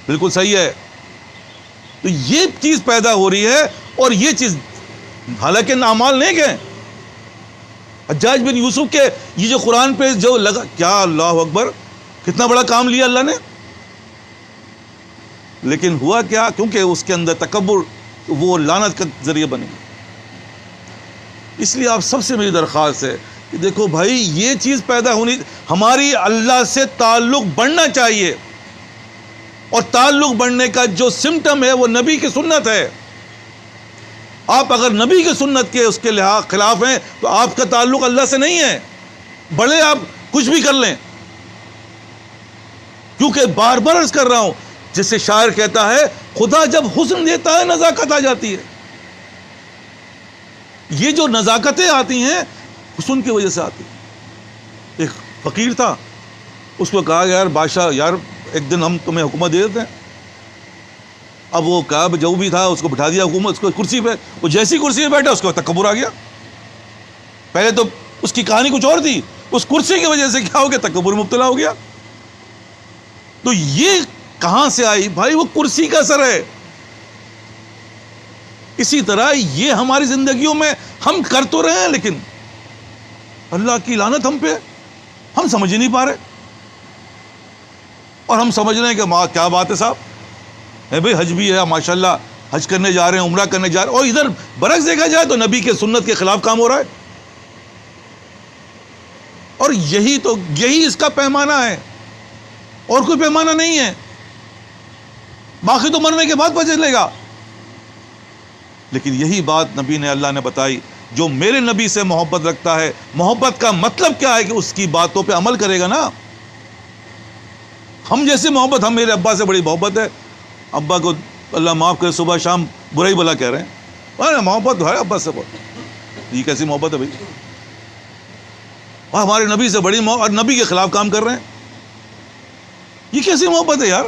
بالکل صحیح ہے. تو یہ چیز پیدا ہو رہی ہے, اور یہ چیز حالانکہ اعمال نیک ہیں. حجاج بن یوسف کے یہ جو قرآن پہ جو لگا, کیا اللہ اکبر, کتنا بڑا کام لیا اللہ نے. لیکن ہوا کیا, کیونکہ اس کے اندر تکبر, وہ لعنت کا ذریعہ بنے. اس لیے آپ سب سے میری درخواست ہے کہ دیکھو بھائی, یہ چیز پیدا ہونی, ہماری اللہ سے تعلق بڑھنا چاہیے, اور تعلق بڑھنے کا جو سمٹم ہے وہ نبی کی سنت ہے. آپ اگر نبی کی سنت کے اس کے خلاف ہیں تو آپ کا تعلق اللہ سے نہیں ہے, بڑے آپ کچھ بھی کر لیں. کیونکہ بار بار عرض کر رہا ہوں, جس سے شاعر کہتا ہے خدا جب حسن دیتا ہے نزاکت آ جاتی ہے. یہ جو نزاکتیں آتی ہیں حسن کی وجہ سے آتی ہیں. ایک فقیر تھا, اس کو کہا یار بادشاہ, یار ایک دن ہم تمہیں حکومت دے دیتے ہیں. اب وہ کہا جو بھی تھا اس کو بٹھا دیا حکومت, اس کو کرسی پہ, وہ جیسی کرسی پہ بیٹھا اس کو تکبر آ گیا. پہلے تو اس کی کہانی کچھ اور تھی, اس کرسی کی وجہ سے کیا ہو گیا, تکبر مبتلا ہو گیا. تو یہ کہاں سے آئی بھائی, وہ کرسی کا اثر ہے. اسی طرح یہ ہماری زندگیوں میں ہم کر تو رہے ہیں, لیکن اللہ کی لعنت ہم پہ, ہم سمجھ ہی نہیں پا رہے. اور ہم سمجھ رہے ہیں کہ کیا بات ہے صاحب, ہے بھائی حج بھی ہے ماشاءاللہ, حج کرنے جا رہے ہیں, عمرہ کرنے جا رہے ہیں, اور ادھر برعکس دیکھا جائے تو نبی کے سنت کے خلاف کام ہو رہا ہے. اور یہی اس کا پیمانہ ہے, اور کوئی پیمانہ نہیں ہے. باقی تو مرنے کے بعد پتہ چلے گا. لیکن یہی بات نبی نے, اللہ نے بتائی, جو میرے نبی سے محبت رکھتا ہے, محبت کا مطلب کیا ہے کہ اس کی باتوں پہ عمل کرے گا نا. ہم جیسے محبت, ہم میرے ابا سے بڑی محبت ہے, ابا کو اللہ معاف کرے صبح شام برائی بلا کہہ رہے ہیں, محبت ہے ابا سے بہت. یہ کیسی محبت ہے بھائی؟ اور ہمارے نبی سے بڑی محبت, اور نبی کے خلاف کام کر رہے ہیں, یہ کیسی محبت ہے یار؟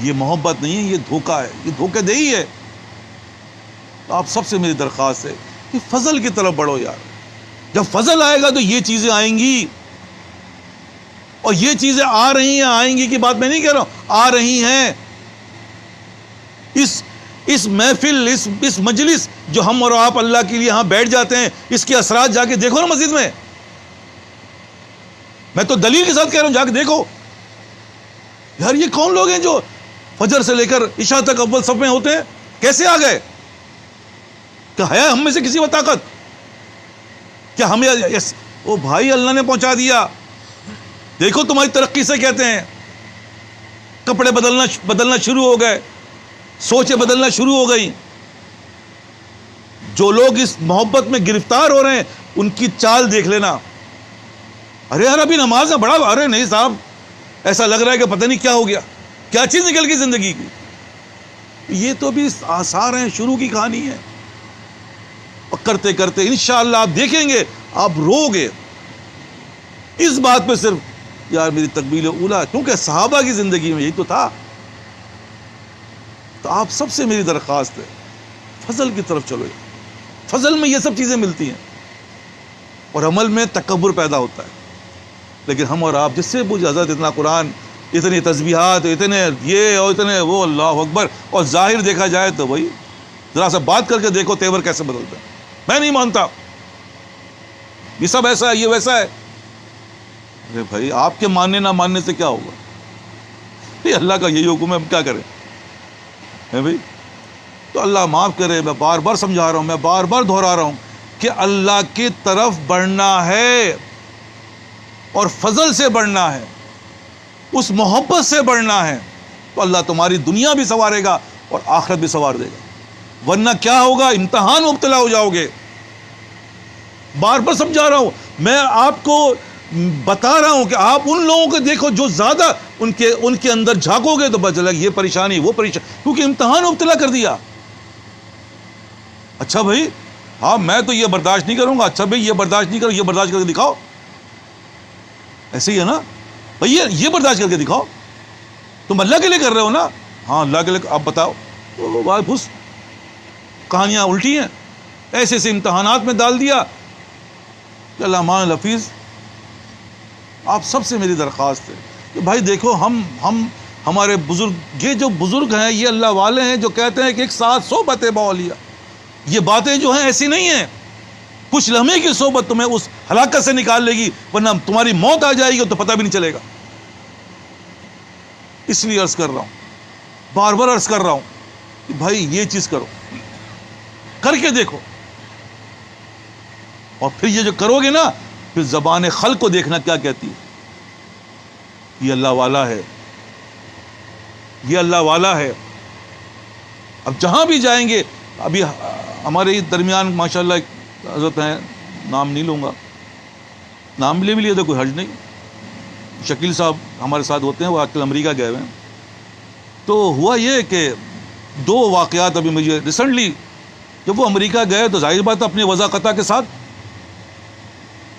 یہ محبت نہیں ہے, یہ دھوکہ ہے, یہ دھوکہ دہی ہے. تو آپ سب سے میری درخواست ہے کہ فضل کی طرف بڑھو یار. جب فضل آئے گا تو یہ چیزیں آئیں گی, اور یہ چیزیں آ رہی ہیں, آئیں گی کی بات میں نہیں کہہ رہا ہوں, آ رہی ہیں. اس محفل, اس مجلس جو ہم اور آپ اللہ کے لیے یہاں بیٹھ جاتے ہیں, اس کے اثرات جا کے دیکھو نا مسجد میں. میں تو دلیل کے ساتھ کہہ رہا ہوں, جا کے دیکھو یار, یہ کون لوگ ہیں جو فجر سے لے کر عشاء تک اول صف میں ہوتے ہیں؟ کیسے آ گئے؟ کہ ہے ہم میں سے کسی کو طاقت؟ کیا ہمیں او بھائی اللہ نے پہنچا دیا. دیکھو تمہاری ترقی سے کہتے ہیں, کپڑے بدلنا شروع ہو گئے, سوچیں بدلنا شروع ہو گئی. جو لوگ اس محبت میں گرفتار ہو رہے ہیں ان کی چال دیکھ لینا. ارے یار ابھی نماز میں بڑا, ارے نہیں صاحب, ایسا لگ رہا ہے کہ پتہ نہیں کیا ہو گیا, کیا چیز نکل گئی زندگی کی. یہ تو بھی آثار ہیں, شروع کی کہانی ہے. اور کرتے کرتے انشاءاللہ آپ دیکھیں گے, آپ رو گے اس بات پہ, صرف یار میری تکمیل اولا, کیونکہ صحابہ کی زندگی میں یہی تو تھا. تو آپ سب سے میری درخواست ہے, فضل کی طرف چلو. فضل میں یہ سب چیزیں ملتی ہیں, اور عمل میں تکبر پیدا ہوتا ہے. لیکن ہم اور آپ جس سے پوچھ, حضرت اتنا قرآن, اتنی تسبیحات, اتنے یہ اور اتنے وہ, اللہ اکبر, اور ظاہر دیکھا جائے تو وہی ذرا سا بات کر کے دیکھو تیور کیسے بدلتا ہے. میں نہیں مانتا یہ سب ایسا ہے, یہ ویسا ہے. ارے بھائی آپ کے ماننے نہ ماننے سے کیا ہوگا؟ یہ اللہ کا یہی حکم ہے, ہم کیا کریں بھائی؟ تو اللہ معاف کرے, میں بار بار سمجھا رہا ہوں, میں بار بار دہرا رہا ہوں کہ اللہ کی طرف بڑھنا ہے, اور فضل سے بڑھنا ہے, اس محبت سے بڑھنا ہے, تو اللہ تمہاری دنیا بھی سنوارے گا اور آخرت بھی سنوار دے گا. ورنہ کیا ہوگا, امتحان مبتلا ہو جاؤ گے. بار بار سمجھا رہا ہوں, میں آپ کو بتا رہا ہوں کہ آپ ان لوگوں کو دیکھو جو زیادہ ان کے اندر جھانکو گے تو پتہ چلے یہ پریشانی وہ پریشانی, کیونکہ امتحان مبتلا کر دیا. اچھا بھائی, ہاں میں تو یہ برداشت نہیں کروں گا, اچھا بھائی یہ برداشت نہیں کرو, یہ برداشت کر کے دکھاؤ. ایسے ہی ہے نا بھائی, یہ برداشت کر کے دکھاؤ. تم اللہ کے لیے کر رہے ہو نا, ہاں اللہ کے لیے, آپ بتاؤ. بھائی بھس کہانیاں الٹی ہیں, ایسے ایسے امتحانات میں ڈال دیا کہ اللہ مان الحفیظ. آپ سب سے میری درخواست ہے کہ بھائی دیکھو, ہم ہمارے بزرگ، یہ جو بزرگ ہیں یہ اللہ والے ہیں جو کہتے ہیں کہ ایک ساتھ صحبت باولیاء. یہ باتیں جو ہیں ایسی نہیں ہیں. کچھ لمحے کی صحبت تمہیں اس ہلاکت سے نکال لے گی، ورنہ تمہاری موت آ جائے گی تو پتہ بھی نہیں چلے گا. اس لیے عرض کر رہا ہوں، بار بار عرض کر رہا ہوں کہ بھائی یہ چیز کرو، کر کے دیکھو. اور پھر یہ جو کرو گے نا، پھر زبان خلق کو دیکھنا کیا کہتی ہے. یہ اللہ والا ہے، یہ اللہ والا ہے. اب جہاں بھی جائیں گے، ابھی ہمارے درمیان ماشاءاللہ ایک حضرت ہیں، نام نہیں لوں گا، نام لے بھی لیے تو کوئی حرج نہیں، شکیل صاحب ہمارے ساتھ ہوتے ہیں، وہ آج کل امریکہ گئے ہوئے ہیں. تو ہوا یہ کہ دو واقعات ابھی مجھے ریسنٹلی، جب وہ امریکہ گئے تو ظاہر بات ہے اپنی وضاقتہ کے ساتھ،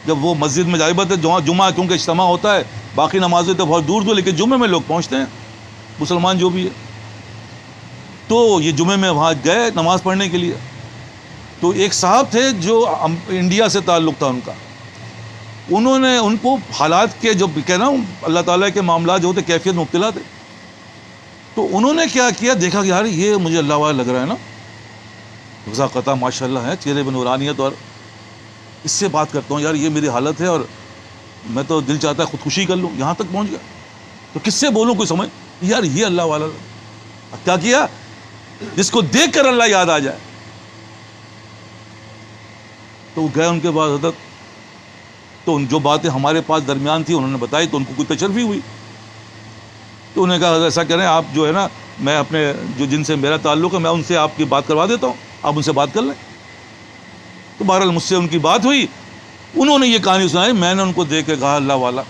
جب وہ مسجد میں ظاہر بات ہے جمعہ کیونکہ اجتماع ہوتا ہے، باقی نمازیں تو بہت دور دور، لیکن جمعے میں لوگ پہنچتے ہیں مسلمان جو بھی ہے. تو یہ جمعے میں وہاں گئے نماز پڑھنے کے لیے. تو ایک صاحب تھے جو انڈیا سے تعلق تھا ان کا، انہوں نے ان کو حالات کے جو کہنا اللہ تعالیٰ کے معاملات جو ہوتے کیفیت مبتلا تھے. تو انہوں نے کیا کیا، دیکھا کہ یار یہ مجھے اللہ والا لگ رہا ہے نا، وضاقتہ ماشاء اللہ ہے، چہرے میں نورانیت، اور اس سے بات کرتا ہوں یار یہ میری حالت ہے اور میں تو دل چاہتا ہے خودکشی کر لوں. یہاں تک پہنچ گیا تو کس سے بولوں کوئی سمجھ، یار یہ اللہ والا. اب کیا کیا، جس کو دیکھ کر اللہ یاد آ جائے. تو وہ گئے ان کے پاس حضرت، تو جو باتیں ہمارے پاس درمیان تھی انہوں نے بتائی، تو ان کو کوئی تشرفی ہوئی. تو انہوں نے کہا ایسا کریں آپ جو ہے نا، میں اپنے جو جن سے میرا تعلق ہے میں ان سے آپ کی بات کروا دیتا ہوں، آپ ان سے بات کر لیں. تو بہرحال مجھ سے ان کی بات ہوئی، انہوں نے یہ کہانی سنائی. میں نے ان کو دیکھ کے کہا اللہ والا.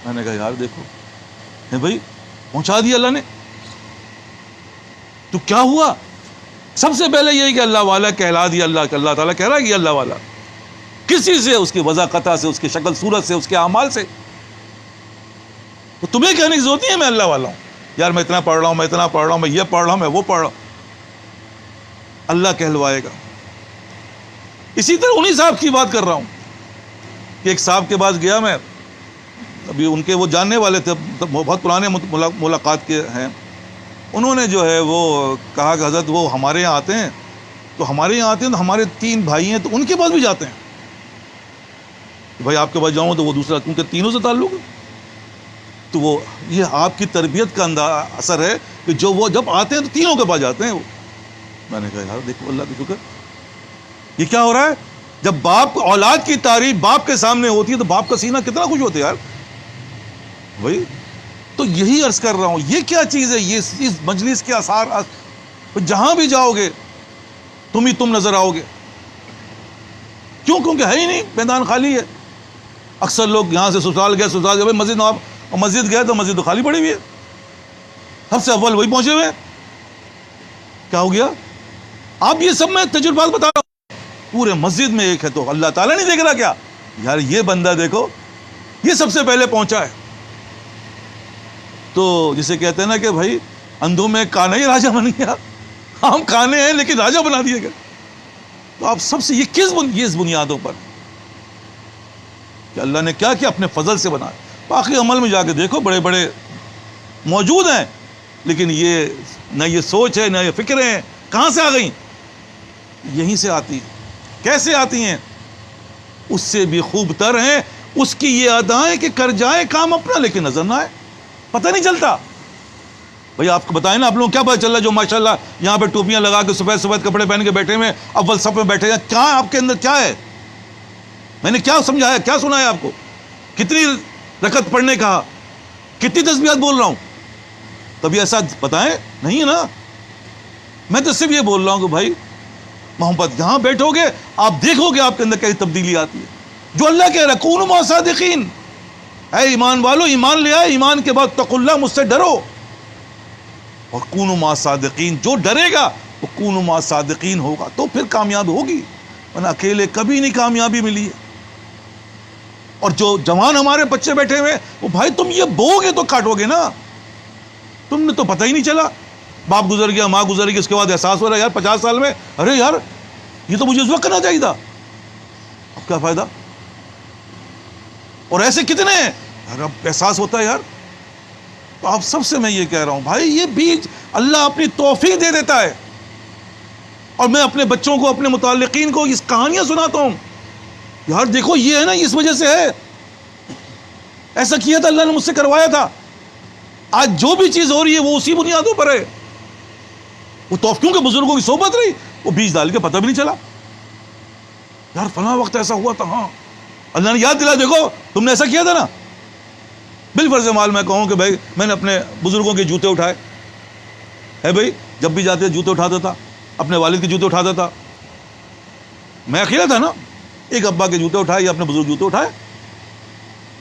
میں نے کہا یار دیکھو بھائی پہنچا دیا اللہ نے. تو کیا ہوا، سب سے پہلے یہی کہ اللہ والا کہلا دیا، اللہ تعالیٰ کہہ رہا ہے کہ اللہ والا، کسی سے، اس کی وضاقتہ سے، اس کی شکل صورت سے، اس کے اعمال سے. تو تمہیں کہنے کی ضرورت نہیں ہے میں اللہ والا ہوں، یار میں اتنا پڑھ رہا ہوں، میں اتنا پڑھ رہا ہوں، میں یہ پڑھ رہا ہوں، میں وہ پڑھ رہا ہوں. اللہ کہلوائے گا. اسی طرح انہی صاحب کی بات کر رہا ہوں کہ ایک صاحب کے پاس گیا میں، ابھی ان کے وہ جاننے والے تھے، بہت پرانے ملاقات کے ہیں. انہوں نے جو ہے وہ کہا کہ حضرت وہ ہمارے یہاں آتے ہیں، تو ہمارے یہاں آتے ہیں تو ہمارے 3 بھائی ہیں، تو ان کے پاس بھی جاتے ہیں. بھائی آپ کے پاس جاؤں تو وہ دوسرا، کیونکہ تینوں سے تعلق ہے. تو وہ یہ آپ کی تربیت کا اثر ہے کہ جو وہ جب آتے ہیں تو تینوں کے پاس جاتے ہیں وہ. میں نے کہا یار دیکھو اللہ کی شکر، یہ کیا ہو رہا ہے. جب باپ اولاد کی تعریف باپ کے سامنے ہوتی ہے تو باپ کا سینہ کتنا خوش ہوتا ہے یار بھائی. تو یہی عرض کر رہا ہوں، یہ کیا چیز ہے، یہ اس مجلس کے آثار، جہاں بھی جاؤ گے تم ہی تم نظر آؤ گے. کیوں؟ کیونکہ ہے ہی نہیں، میدان خالی ہے. اکثر لوگ یہاں سے سسرال گئے مسجد میں، اور مسجد گئے تو مسجد تو خالی پڑی ہوئی ہے، سب سے اول وہی پہنچے ہوئے. کیا ہو گیا؟ آپ یہ سب میں تجربات بتا رہا ہوں. پورے مسجد میں ایک ہے تو اللہ تعالیٰ نہیں دیکھ رہا کیا، یار یہ بندہ دیکھو یہ سب سے پہلے پہنچا ہے. تو جسے کہتے ہیں نا کہ بھائی اندھوں میں کانا ہی راجا بن گیا، ہم کانے ہیں لیکن راجا بنا دیے گئے. تو آپ سب سے یہ اس بنیادوں پر کہ اللہ نے کیا کیا اپنے فضل سے بنا. باقی عمل میں جا کے دیکھو بڑے بڑے موجود ہیں، لیکن یہ نہ یہ سوچ ہے نہ یہ فکریں ہیں، کہاں سے آ گئیں؟ یہیں سے آتی ہیں. کیسے آتی ہیں؟ اس سے بھی خوب تر ہیں اس کی یہ ادائیں کہ کر جائے کام اپنا لیکن نظر نہ آئے، پتہ نہیں چلتا. بھئی آپ کو بتائیں نا، آپ لوگوں کیا پتہ چل رہا ہے جو ماشاءاللہ یہاں پہ ٹوپیاں لگا کے سفید سفید کپڑے پہن کے بیٹھے ہوئے اول صف میں بیٹھے ہیں، کیا آپ کے اندر کیا ہے؟ میں نے کیا سمجھایا، کیا سنایا آپ کو؟ کتنی رکعت پڑھنے کہا، کتنی تسبیحات بول رہا ہوں؟ کبھی ایسا بتائیں نہیں ہے نا. میں تو صرف یہ بول رہا ہوں کہ بھائی محبت، یہاں بیٹھو گے آپ دیکھو گے آپ کے اندر کیسی تبدیلی آتی ہے. جو اللہ کہہ رہا ہے کونوا مع الصادقین، اے ایمان والو ایمان لے آئے، ایمان کے بعد اتقوا اللہ، مجھ سے ڈرو. اور کونوا مع الصادقین، جو ڈرے گا وہ کونوا مع الصادقین ہوگا تو پھر کامیاب ہوگی، ورنہ اکیلے کبھی نہیں کامیابی ملی ہے. اور جو جوان ہمارے بچے بیٹھے ہوئے، وہ بھائی تم یہ بو گے تو کاٹو گے نا، تم نے تو پتہ ہی نہیں چلا، باپ گزر گیا ماں گزر گئی، اس کے بعد احساس ہو رہا ہے یار 50 سال میں ارے یار یہ تو مجھے اس وقت کرنا چاہیے تھا. اب کیا فائدہ؟ اور ایسے کتنے ہیں، اب احساس ہوتا ہے یار تو آپ سب سے میں یہ کہہ رہا ہوں بھائی، یہ بیج اللہ اپنی توفیق دے دیتا ہے، اور میں اپنے بچوں کو، اپنے متعلقین کو اس کہانیاں سناتا ہوں، یار دیکھو یہ ہے نا، اس وجہ سے ہے، ایسا کیا تھا اللہ نے مجھ سے کروایا تھا، آج جو بھی چیز ہو رہی ہے وہ اسی بنیادوں پر ہے۔ وہ توفیقوں کے بزرگوں کی صحبت رہی، وہ بیج ڈال کے پتہ بھی نہیں چلا، یار فلاں وقت ایسا ہوا تھا، ہاں اللہ نے یاد دلا، دیکھو تم نے ایسا کیا تھا نا۔ بالفرض مال میں کہوں کہ بھائی میں نے اپنے بزرگوں کے جوتے اٹھائے، ہے بھائی جب بھی جاتے جوتے اٹھاتا تھا، اپنے والد کے جوتے اٹھاتا تھا، میں اکیلا تھا نا، ایک ابا کے جوتے اٹھائے یا اپنے بزرگ جوتے اٹھائے،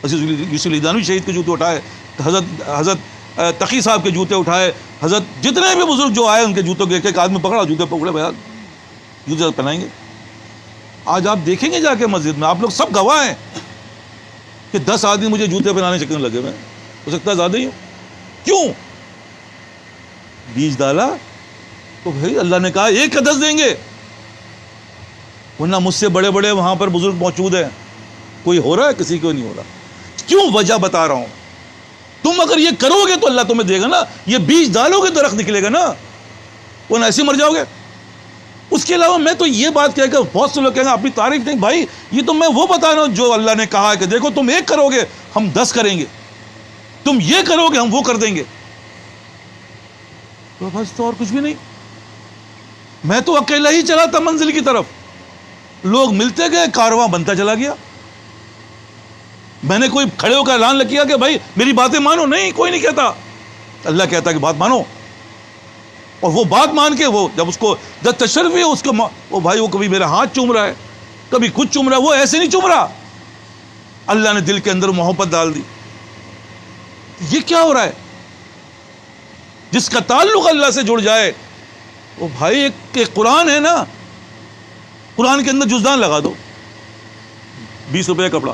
یوسف لیدانوی شہید کے جوتے اٹھائے، حضرت تقی صاحب کے جوتے اٹھائے، حضرت جتنے بھی بزرگ جو آئے ان کے جوتوں کے ایک ایک آدمی پکڑا، جوتے پکڑے، بھائی جوتے پہنائیں گے۔ آج آپ دیکھیں گے جا کے مسجد میں، آپ لوگ سب گواہ ہیں کہ 10 آدمی مجھے جوتے پہنانے چکر میں لگے ہوئے ہیں، ہو سکتا ہے زیادہ ہی ہو۔ کیوں؟ بیج ڈالا تو بھائی اللہ نے کہا ایک کا 10 دیں گے، ورنہ مجھ سے بڑے بڑے وہاں پر بزرگ موجود ہیں، کوئی ہو رہا ہے؟ کسی کو نہیں ہو رہا۔ کیوں؟ وجہ بتا رہا ہوں، تم اگر یہ کرو گے تو اللہ تمہیں دے گا نا، یہ بیج ڈالو گے درخت نکلے گا نا، ورنہ ایسے مر جاؤ گے۔ اس کے علاوہ میں تو یہ بات کہہ کر بہت سے لوگ کہیں گے اپنی تعریف نہیں، بھائی یہ تو میں وہ بتا رہا ہوں جو اللہ نے کہا ہے کہ دیکھو تم ایک کرو گے ہم 10 کریں گے، تم یہ کرو گے ہم وہ کر دیں گے، تو بس تو اور کچھ بھی نہیں۔ میں تو اکیلا ہی چلا تھا منزل کی طرف، لوگ ملتے گئے، کارواں بنتا چلا گیا۔ میں نے کوئی کھڑے ہو کر اعلان کیا کہ بھائی میری باتیں مانو، نہیں، کوئی نہیں کہتا، اللہ کہتا کہ بات مانو، اور وہ بات مان کے وہ جب اس کو جب تشریف ہے اس کو وہ بھائی وہ کبھی میرا ہاتھ چوم رہا ہے، کبھی کچھ چوم رہا ہے، وہ ایسے نہیں چوم رہا، اللہ نے دل کے اندر محبت ڈال دی۔ یہ کیا ہو رہا ہے؟ جس کا تعلق اللہ سے جڑ جائے وہ بھائی ایک قرآن ہے نا، قرآن کے اندر جزدان لگا دو، 20 روپے کپڑا،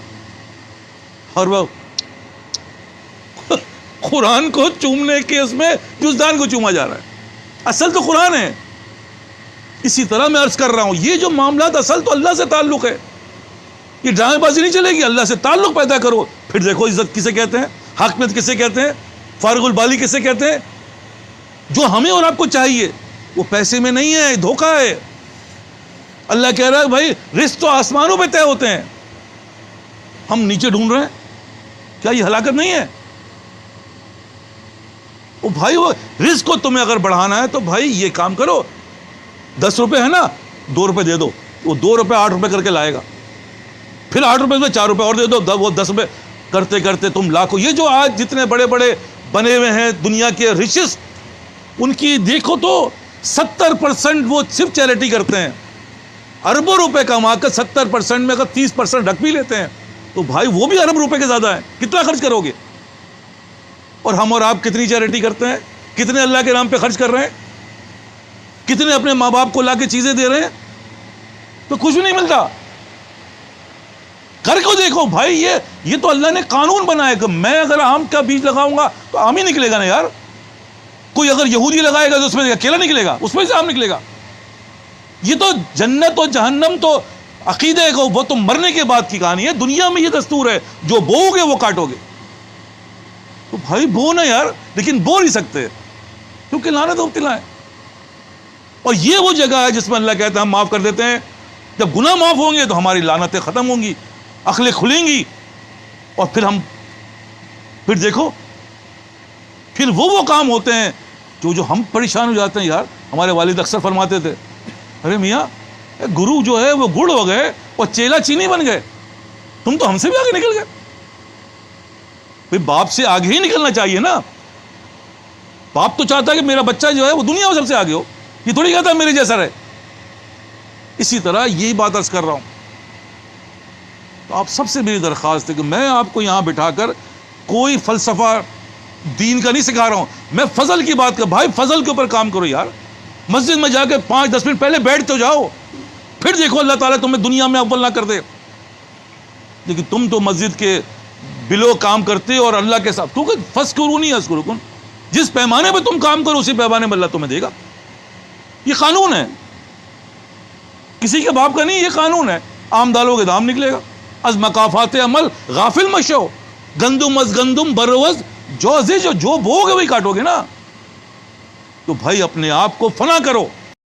اور وہ قرآن کو چومنے کے اس میں جزدان کو چوما جا رہا ہے، اصل تو قرآن ہے۔ اسی طرح میں عرض کر رہا ہوں یہ جو معاملات اصل تو اللہ سے تعلق ہے، یہ ڈرامے بازی نہیں چلے گی، اللہ سے تعلق پیدا کرو، پھر دیکھو عزت کسے کہتے ہیں، حاکمیت کسے کہتے ہیں، فارغ البالی کسے کہتے ہیں۔ جو ہمیں اور آپ کو چاہیے وہ پیسے میں نہیں ہے، دھوکہ ہے۔ اللہ کہہ رہا ہے بھائی رزق تو آسمانوں پہ طے ہوتے ہیں، ہم نیچے ڈھونڈ رہے ہیں، کیا یہ ہلاکت نہیں ہے؟ وہ بھائی وہ رزق کو تمہیں اگر بڑھانا ہے تو بھائی یہ کام کرو، 10 روپے ہے نا، 2 روپے دے دو، وہ 2 روپے 8 روپے کر کے لائے گا، پھر 8 روپے میں 4 روپے اور دے دو، وہ 10 روپے کرتے کرتے تم لاکھوں۔ یہ جو آج جتنے بڑے بڑے بنے ہوئے ہیں دنیا کے ریچس، ان کی دیکھو تو 70% وہ صرف چیریٹی کرتے ہیں، اربوں روپے کما کر 70% میں اگر 30% رکھ بھی لیتے ہیں تو بھائی وہ بھی ارب روپے کے زیادہ ہے، کتنا خرچ کرو گے؟ اور ہم اور آپ کتنی چیریٹی کرتے ہیں، کتنے اللہ کے نام پہ خرچ کر رہے ہیں، کتنے اپنے ماں باپ کو لا کے چیزیں دے رہے ہیں، تو کچھ بھی نہیں ملتا۔ کر کو دیکھو بھائی، یہ تو اللہ نے قانون بنایا کہ میں اگر آم کا بیج لگاؤں گا تو آم ہی نکلے گا نا یار، کوئی اگر یہودی لگائے گا تو اس میں کیلا نکلے گا، اس میں سے آم نکلے گا۔ یہ تو جنت و جہنم تو عقیدے کو، وہ تو مرنے کے بعد کی کہانی ہے، دنیا میں یہ دستور ہے جو بو گے وہ کاٹو گے، تو بھائی بو نا یار، لیکن بو نہیں سکتے کیونکہ لعنت مبتلا ہے۔ اور یہ وہ جگہ ہے جس میں اللہ کہتا ہے ہم معاف کر دیتے ہیں، جب گناہ معاف ہوں گے تو ہماری لعنتیں ختم ہوں گی، عقلیں کھلیں گی، اور پھر دیکھو پھر وہ کام ہوتے ہیں جو ہم پریشان ہو جاتے ہیں۔ یار ہمارے والد اکثر فرماتے تھے، ارے میاں گرو جو ہے وہ گڑ ہو گئے اور چیلا چینی بن گئے، تم تو ہم سے بھی آگے نکل گئے۔ بھائی باپ سے آگے ہی نکلنا چاہیے نا، باپ تو چاہتا ہے کہ میرا بچہ جو ہے وہ دنیا میں سب سے آگے ہو، یہ تھوڑی کہتا ہے میرے جیسا رہے۔ اسی طرح یہی بات عرض کر رہا ہوں، تو آپ سب سے میری درخواست ہے کہ میں آپ کو یہاں بٹھا کر کوئی فلسفہ دین کا نہیں سکھا رہا ہوں، میں فضل کی بات کر، بھائی فضل کے اوپر کام کرو یار، مسجد میں جا کے 5-10 منٹ پہلے بیٹھ تو جاؤ، پھر دیکھو اللہ تعالیٰ تمہیں دنیا میں اول نہ کر دے۔ لیکن تم تو مسجد کے بلو کام کرتے اور اللہ کے ساتھ، کیونکہ فَاذْكُرُونِی أَذْكُرْكُمْ، جس پیمانے پہ تم کام کرو اسی پیمانے میں اللہ تمہیں دے گا، یہ قانون ہے، کسی کے باپ کا نہیں، یہ قانون ہے۔ آم ڈالو گے دام نکلے گا، از مکافات عمل غافل مشو، گندم از گندم بروز جو بوگے وہی کاٹو گے نا. تو بھائی اپنے آپ کو فنا کرو.